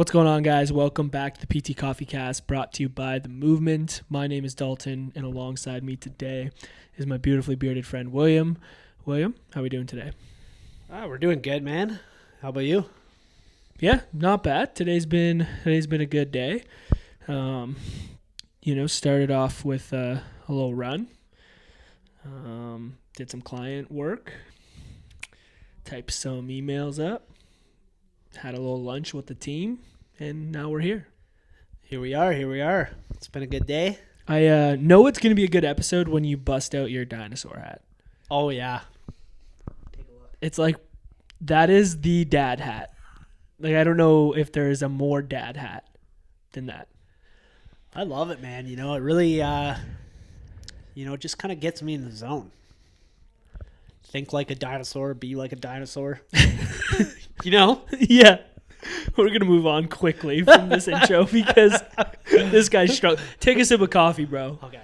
What's going on, guys? Welcome back to the PT COFFEECAST, brought to you by The Movement. My name is Dalton, and alongside me today is my beautifully bearded friend, William. William, how are we doing today? We're doing good, man. How about you? Yeah, not bad. Today's been a good day. Started off with a little run. Did some client work. Typed some emails up. Had a little lunch with the team, and now we're here. Here we are. It's been a good day. I know it's going to be a good episode when you bust out your dinosaur hat. Oh, yeah. Take a look. It's like, that is the dad hat. Like, I don't know if there is a more dad hat than that. I love it, man. It really, just kind of gets me in the zone. Think like a dinosaur, be like a dinosaur. Yeah. We're going to move on quickly from this intro because this guy's struggling. Take a sip of coffee, bro. Okay.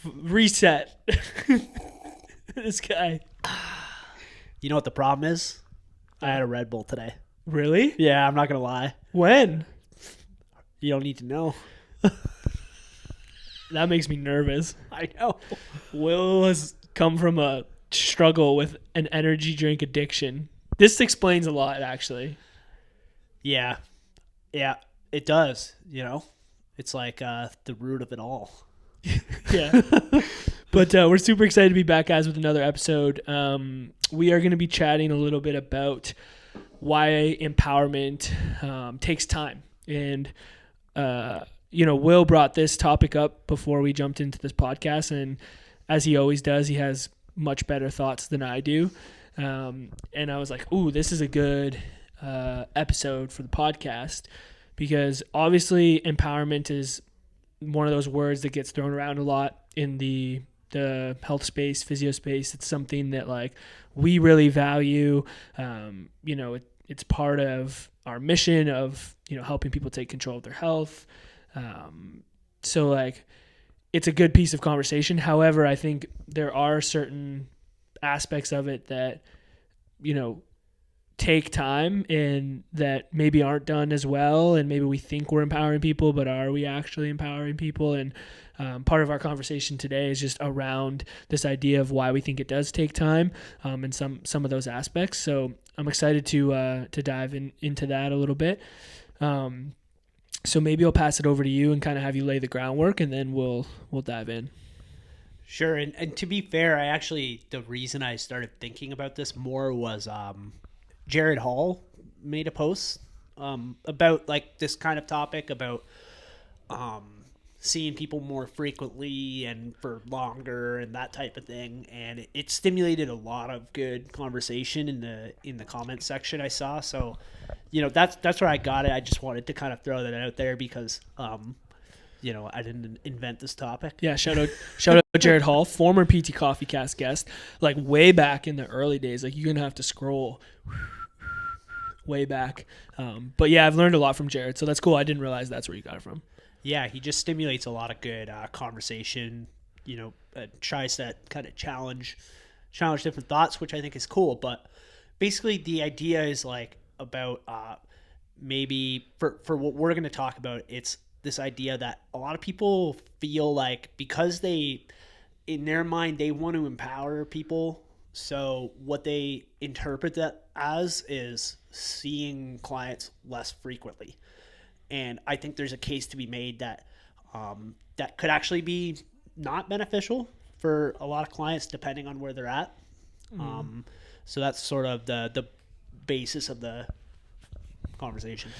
Reset. This guy. You know what the problem is? I had a Red Bull today. Really? Yeah, I'm not going to lie. When? You don't need to know. That makes me nervous. I know. Will has come from a struggle with an energy drink addiction. This explains a lot, actually. Yeah, it does. It's like the root of it all. Yeah. But we're super excited to be back, guys, with another episode. We are going to be chatting a little bit about why empowerment takes time. And, Will brought this topic up before we jumped into this podcast. And as he always does, he has much better thoughts than I do. And I was like, ooh, this is a good episode for the podcast, because obviously empowerment is one of those words that gets thrown around a lot in the health space, physio space. It's something that we really value. It's part of our mission of helping people take control of their health. So it's a good piece of conversation. However, I think there are certain aspects of it that take time and that maybe aren't done as well, and maybe we think we're empowering people, but are we actually empowering people? And part of our conversation today is just around this idea of why we think it does take time, and some of those aspects. So I'm excited to dive into that a little bit. So maybe I'll pass it over to you and kind of have you lay the groundwork, and then we'll dive in. Sure. And to be fair, the reason I started thinking about this more was Jared Hall made a post about this kind of topic about seeing people more frequently and for longer and that type of thing. And it stimulated a lot of good conversation in the comment section I saw. So, that's where I got it. I just wanted to kind of throw that out there because I didn't invent this topic. Yeah, shout out Jared Hall, former PT COFFEECAST guest, way back in the early days. You're going to have to scroll way back. But yeah, I've learned a lot from Jared, so that's cool. I didn't realize that's where you got it from. Yeah, he just stimulates a lot of good conversation, tries to kind of challenge different thoughts, which I think is cool. But basically the idea is about maybe for what we're going to talk about, it's this idea that a lot of people feel because in their mind, they want to empower people. So what they interpret that as is seeing clients less frequently. And I think there's a case to be made that that could actually be not beneficial for a lot of clients, depending on where they're at. So that's sort of the basis of the conversation.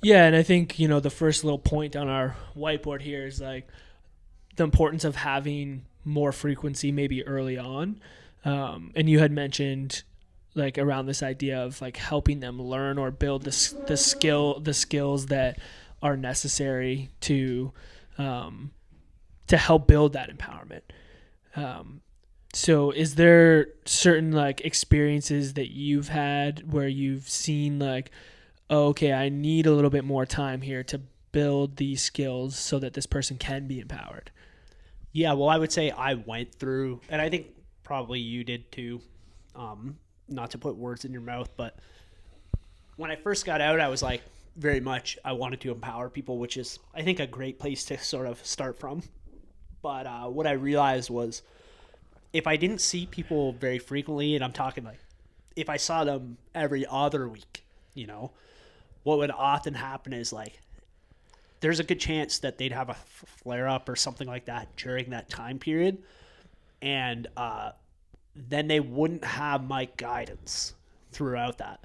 Yeah, and I think the first little point on our whiteboard here is the importance of having more frequency maybe early on. And you had mentioned around this idea of helping them learn or build the skills that are necessary to help build that empowerment. So is there certain experiences that you've had where you've seen okay, I need a little bit more time here to build these skills so that this person can be empowered? Yeah, well, I would say I went through, and I think probably you did too, not to put words in your mouth, but when I first got out, I was very much I wanted to empower people, which is, I think, a great place to sort of start from. But what I realized was if I didn't see people very frequently, and I'm talking like if I saw them every other week, what would often happen is like there's a good chance that they'd have a flare up or something like that during that time period. And then they wouldn't have my guidance throughout that.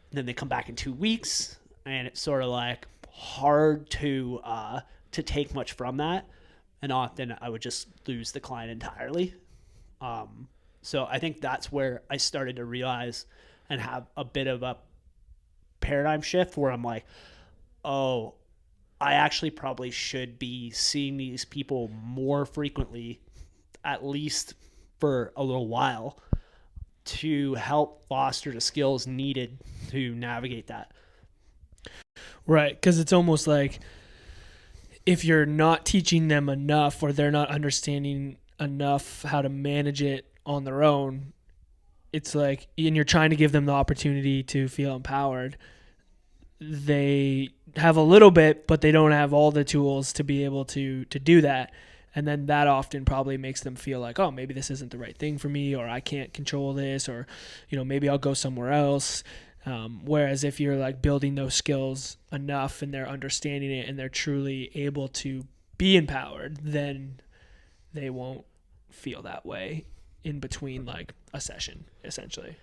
And then they come back in 2 weeks, and it's sort of like hard to take much from that. And often I would just lose the client entirely. So I think that's where I started to realize and have a bit of a paradigm shift where I'm like, oh, I actually probably should be seeing these people more frequently, at least for a little while, to help foster the skills needed to navigate that. Right, because it's almost like if you're not teaching them enough or they're not understanding enough how to manage it on their own, it's like, and you're trying to give them the opportunity to feel empowered, they have a little bit, but they don't have all the tools to be able to do that. And then that often probably makes them feel like, oh, maybe this isn't the right thing for me, or I can't control this, or, maybe I'll go somewhere else. Whereas if you're like building those skills enough and they're understanding it and they're truly able to be empowered, then they won't feel that way in between like a session, essentially.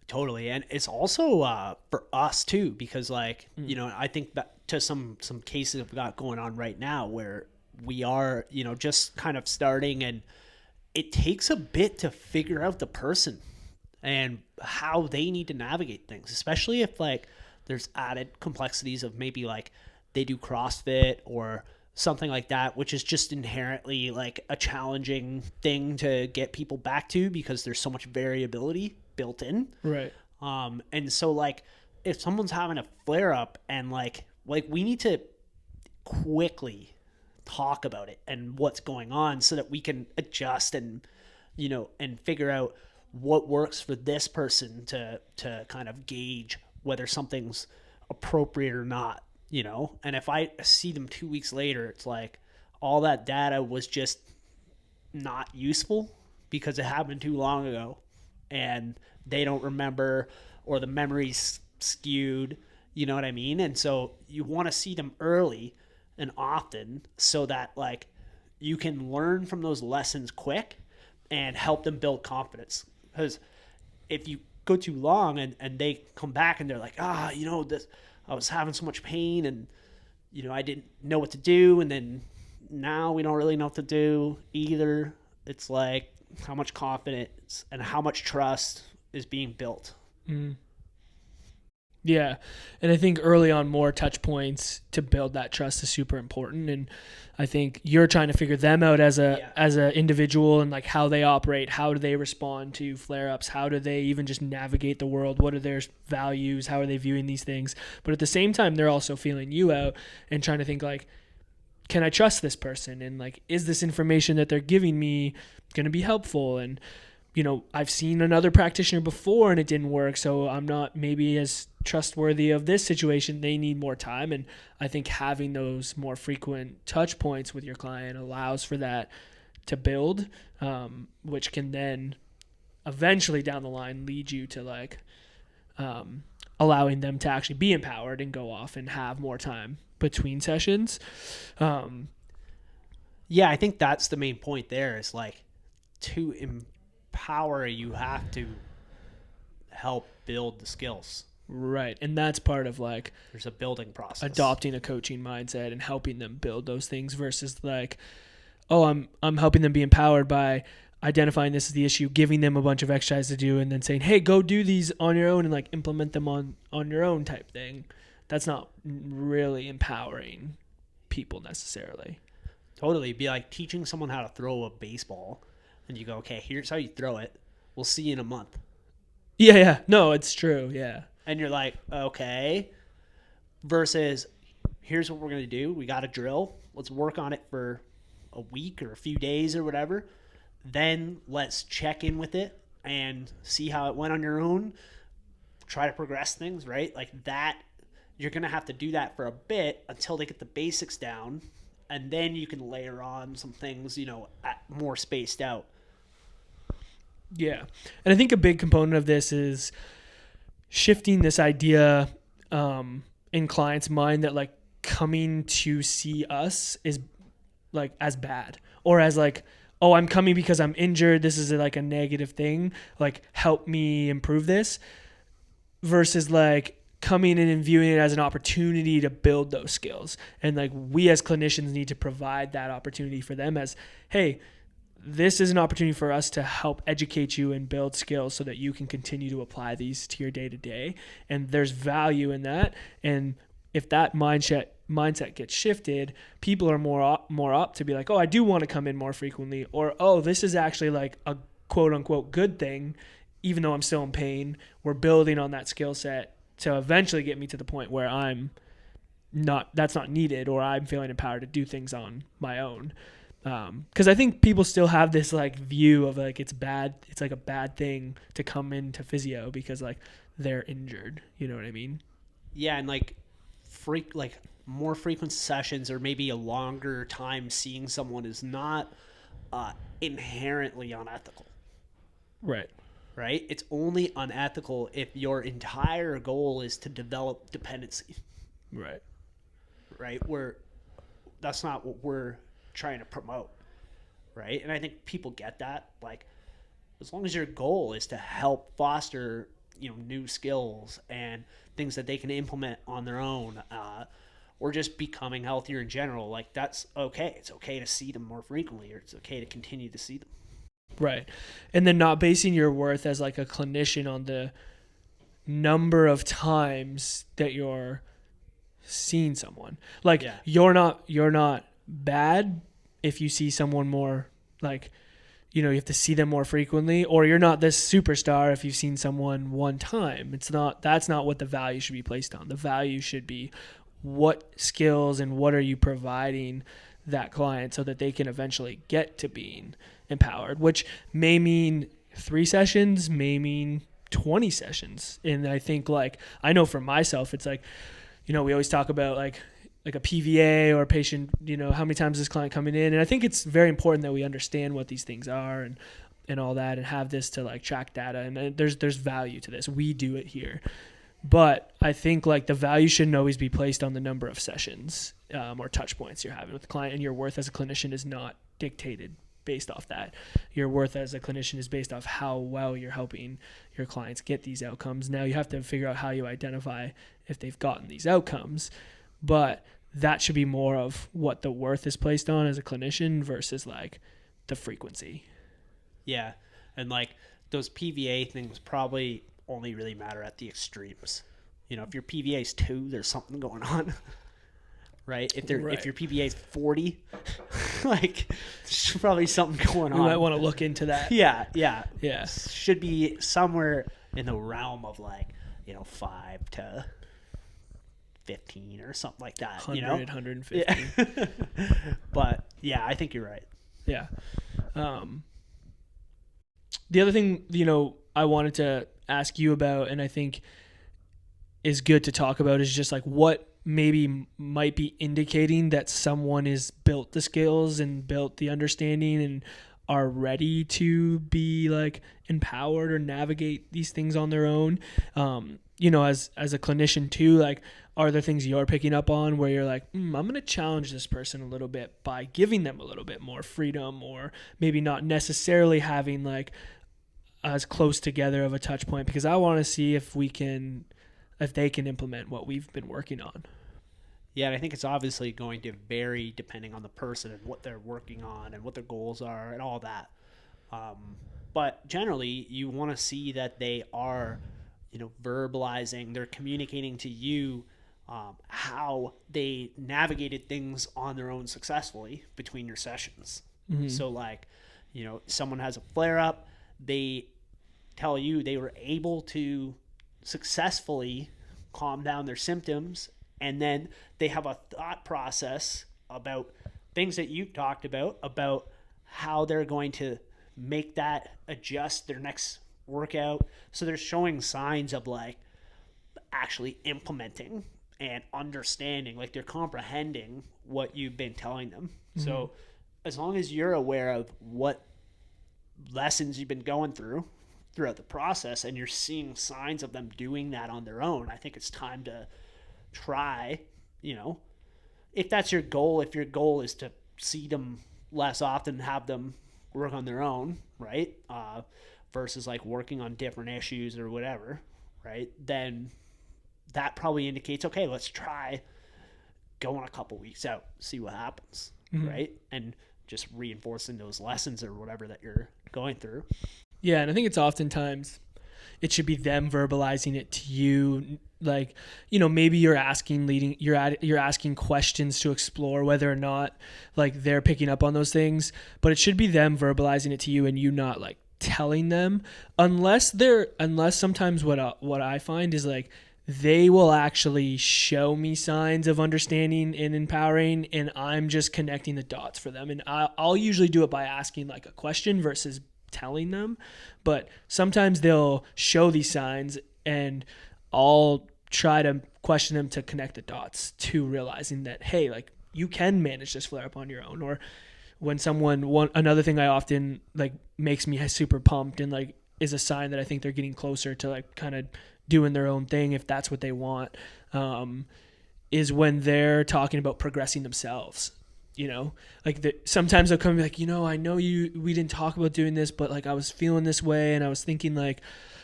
Totally. And it's also for us too, because like, I think that to some cases we've got going on right now where we are, just kind of starting, and it takes a bit to figure out the person and how they need to navigate things, especially if like there's added complexities of maybe like they do CrossFit or something like that, which is just inherently like a challenging thing to get people back to because there's so much variability built in. Right. And so like if someone's having a flare up and like we need to quickly talk about it and what's going on so that we can adjust and, and figure out what works for this person to kind of gauge whether something's appropriate or not, and if I see them 2 weeks later, it's like all that data was just not useful because it happened too long ago and they don't remember, or the memory's skewed, you know what I mean? And so you want to see them early and often so that like you can learn from those lessons quick and help them build confidence. Because if you go too long and they come back and they're like, this, I was having so much pain and, I didn't know what to do. And then now we don't really know what to do either. It's like how much confidence and how much trust is being built. Mm. Yeah. And I think early on, more touch points to build that trust is super important. And I think you're trying to figure them out as a individual and like how they operate, how do they respond to flare-ups, how do they even just navigate the world, what are their values, how are they viewing these things. But at the same time, they're also feeling you out and trying to think like, can I trust this person? And like, is this information that they're giving me going to be helpful? And, I've seen another practitioner before and it didn't work, so I'm not maybe as trustworthy of this situation. They need more time. And I think having those more frequent touch points with your client allows for that to build, which can then eventually down the line lead you to like allowing them to actually be empowered and go off and have more time between sessions. Yeah, I think that's the main point there is like to empower, you have to help build the skills. Right. And that's part of like there's a building process, adopting a coaching mindset and helping them build those things versus like, oh, I'm helping them be empowered by identifying this is the issue, giving them a bunch of exercises to do and then saying, hey, go do these on your own and like implement them on your own type thing. That's not really empowering people necessarily. Totally. It'd be like teaching someone how to throw a baseball and you go, okay, here's how you throw it. We'll see you in a month. Yeah. No, it's true. Yeah. And you're like, okay. Versus, here's what we're going to do. We got a drill. Let's work on it for a week or a few days or whatever. Then let's check in with it and see how it went on your own. Try to progress things, right? Like that you're going to have to do that for a bit until they get the basics down, and then you can layer on some things, more spaced out. Yeah. And I think a big component of this is shifting this idea in clients' mind that like coming to see us is like as bad, or as like, oh, I'm coming because I'm injured, this is like a negative thing, like help me improve this, versus like coming in and viewing it as an opportunity to build those skills. And like we as clinicians need to provide that opportunity for them as, hey, this is an opportunity for us to help educate you and build skills so that you can continue to apply these to your day-to-day. And there's value in that. And if that mindset gets shifted, people are more up to be like, oh, I do want to come in more frequently, or, oh, this is actually like a quote unquote good thing, even though I'm still in pain. We're building on that skill set to eventually get me to the point where that's not needed, or I'm feeling empowered to do things on my own. Because I think people still have this like view of like it's like a bad thing to come into physio because like they're injured. You know what I mean? Yeah, and like more frequent sessions or maybe a longer time seeing someone is not inherently unethical. Right. Right? It's only unethical if your entire goal is to develop dependency. Right. Right? That's not what we're trying to promote. Right? And I think people get that. Like, as long as your goal is to help foster, new skills and things that they can implement on their own, or just becoming healthier in general, like that's okay. It's okay to see them more frequently, or it's okay to continue to see them. Right. And then not basing your worth as like a clinician on the number of times that you're seeing someone. Like you're not bad if you see someone more, like, you have to see them more frequently, or you're not this superstar if you've seen someone one time. That's not what the value should be placed on. The value should be what skills and what are you providing that client so that they can eventually get to being empowered, which may mean 3 sessions, may mean 20 sessions. And I think, like, I know for myself, it's like, we always talk about like a PVA or a patient, how many times is this client coming in? And I think it's very important that we understand what these things are and all that, and have this to like track data. And there's value to this. We do it here. But I think like the value shouldn't always be placed on the number of sessions or touch points you're having with the client, and your worth as a clinician is not dictated based off that. Your worth as a clinician is based off how well you're helping your clients get these outcomes. Now you have to figure out how you identify if they've gotten these outcomes, but that should be more of what the worth is placed on as a clinician versus like the frequency. Yeah. And like those PVA things probably only really matter at the extremes. If your PVA is 2, there's something going on. Right? If your PVA is 40, like there's probably something going on. You might want to look into that. Yeah. Should be somewhere in the realm of like, 5 to 15 or something like that. 100, 150. Yeah. But yeah, I think you're right. Yeah. The other thing, I wanted to ask you about, and I think is good to talk about, is just like what maybe might be indicating that someone is built the skills and built the understanding and are ready to be like empowered or navigate these things on their own. As a clinician too, like, are there things you're picking up on where you're like, I'm going to challenge this person a little bit by giving them a little bit more freedom, or maybe not necessarily having like as close together of a touch point, because I want to see if they can implement what we've been working on. Yeah, and I think it's obviously going to vary depending on the person and what they're working on and what their goals are and all that. But generally, you want to see that they are, verbalizing, they're communicating to you how they navigated things on their own successfully between your sessions. Mm-hmm. So like, someone has a flare-up, they tell you they were able to successfully calm down their symptoms, and then they have a thought process about things that you've talked about how they're going to make that adjust their next workout. So they're showing signs of like actually implementing and understanding, like they're comprehending what you've been telling them. So as long as you're aware of what lessons you've been going throughout the process, and you're seeing signs of them doing that on their own, I think it's time to try, if that's your goal, if your goal is to see them less often, have them work on their own, right? Versus like working on different issues or whatever, right? Then that probably indicates, okay, let's try going a couple weeks out, see what happens, right? And just reinforcing those lessons or whatever that you're going through. Yeah, and I think it's oftentimes it should be them verbalizing it to you. Like, maybe you're asking questions to explore whether or not like they're picking up on those things, but it should be them verbalizing it to you and you not like telling them, unless sometimes what I find is like they will actually show me signs of understanding and empowering, and I'm just connecting the dots for them. And I'll usually do it by asking like a question versus telling them, but sometimes they'll show these signs and I'll try to question them to connect the dots to realizing that, hey, like you can manage this flare up on your own. Or when another thing I often like makes me super pumped and like is a sign that I think they're getting closer to like kind of doing their own thing, if that's what they want, is when they're talking about progressing themselves. Like sometimes they'll come and be like, I know we didn't talk about doing this, but like I was feeling this way and I was thinking like,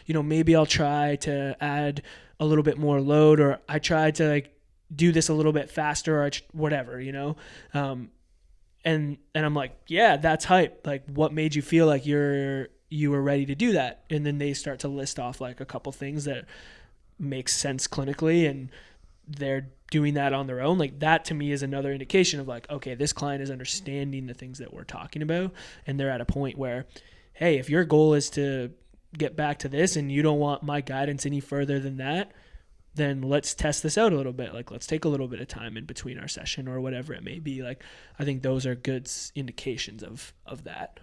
maybe I'll try to add a little bit more load, or I tried to like do this a little bit faster, or whatever, and I'm like, yeah, that's hype. Like, what made you feel like you were ready to do that? And then they start to list off like a couple things that makes sense clinically, and they're doing that on their own. Like that to me is another indication of like, okay, this client is understanding the things that we're talking about, and they're at a point where, hey, if your goal is to get back to this and you don't want my guidance any further than that, then let's test this out a little bit. Like, let's take a little bit of time in between our session or whatever it may be. Like, I think those are good indications of that.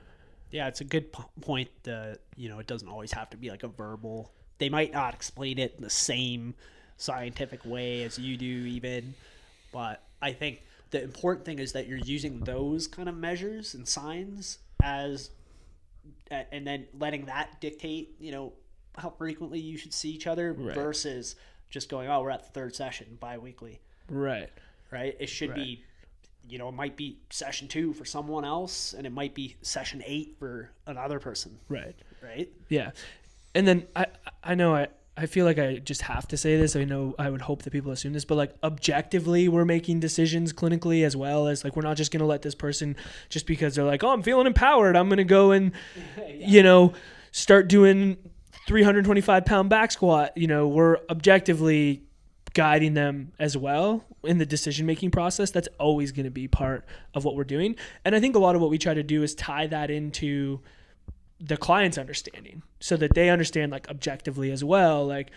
Yeah, it's a good point that, it doesn't always have to be like a verbal. They might not explain it in the same scientific way as you do even, but I think the important thing is that you're using those kind of measures and signs and then letting that dictate, how frequently you should see each other, right, versus just going, oh, we're at the third session bi-weekly. Right. It should be, it might be session 2 for someone else, and it might be session 8 for another person. Right. Yeah. And then I know I feel like I just have to say this. I know I would hope that people assume this, but like objectively, we're making decisions clinically as well as like, we're not just going to let this person just because they're like, oh, I'm feeling empowered, I'm going to go and, start doing 325-pound back squat. We're objectively guiding them as well in the decision-making process. That's always going to be part of what we're doing. And I think a lot of what we try to do is tie that into the client's understanding so that they understand like objectively as well. Like,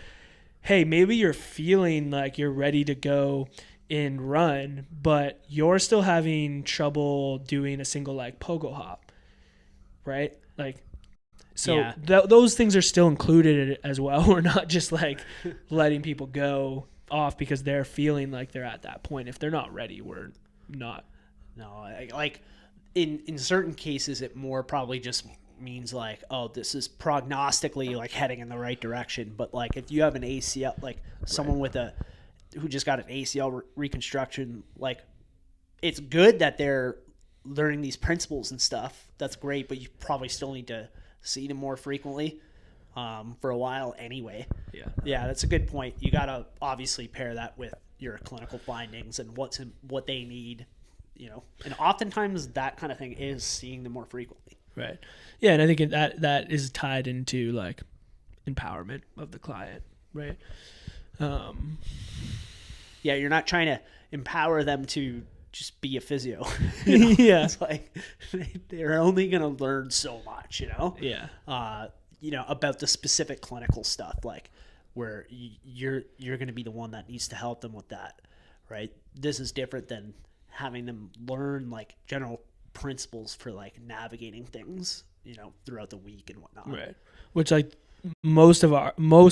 hey, maybe you're feeling like you're ready to go and run, but you're still having trouble doing a single leg pogo hop, right? Like, so yeah. Those things are still included as well. We're not just like letting people go off because they're feeling like they're at that point. If they're not ready, we're not. No, like in certain cases, it more probably just means like, oh, this is prognostically like heading in the right direction. But like if you have an ACL, like someone with who just got an ACL reconstruction, like it's good that they're learning these principles and stuff. That's great, but you probably still need to see them more frequently for a while anyway. Yeah, that's a good point. You got to obviously pair that with your clinical findings and what they need, and oftentimes that kind of thing is seeing them more frequently. Right. Yeah, and I think that is tied into like empowerment of the client, right? Yeah, you're not trying to empower them to just be a physio. Yeah. It's like they're only going to learn so much, Yeah. About the specific clinical stuff, like where you're going to be the one that needs to help them with that, right? This is different than having them learn like general principles for like navigating things, throughout the week and whatnot. Right. Which like most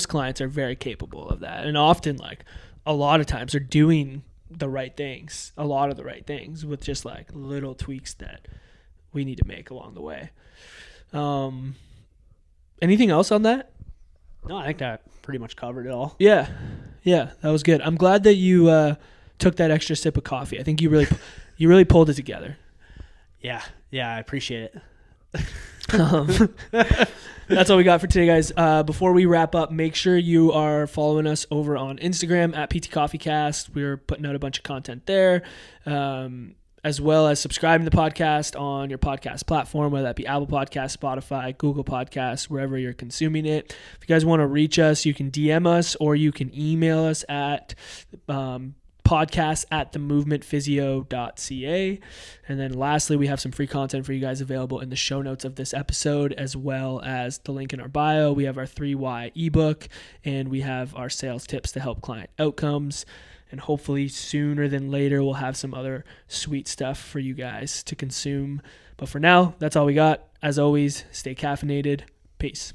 clients are very capable of that. And often like a lot of times are doing the right things, a lot of the right things, with just like little tweaks that we need to make along the way. Anything else on that? No, I think that pretty much covered it all. Yeah, that was good. I'm glad that you took that extra sip of coffee. I think you really pulled it together. Yeah, I appreciate it. That's all we got for today, guys. Before we wrap up, make sure you are following us over on Instagram at PTCOFFEECAST. We're putting out a bunch of content there, as well as subscribing to the podcast on your podcast platform, whether that be Apple Podcasts, Spotify, Google Podcasts, wherever you're consuming it. If you guys want to reach us, you can DM us or you can email us at podcast@themovementphysio.ca. And then lastly, we have some free content for you guys available in the show notes of this episode, as well as the link in our bio. We have our 3Y ebook, and we have our sales tips to help client outcomes. And hopefully sooner than later, we'll have some other sweet stuff for you guys to consume. But for now, that's all we got. As always, stay caffeinated. Peace.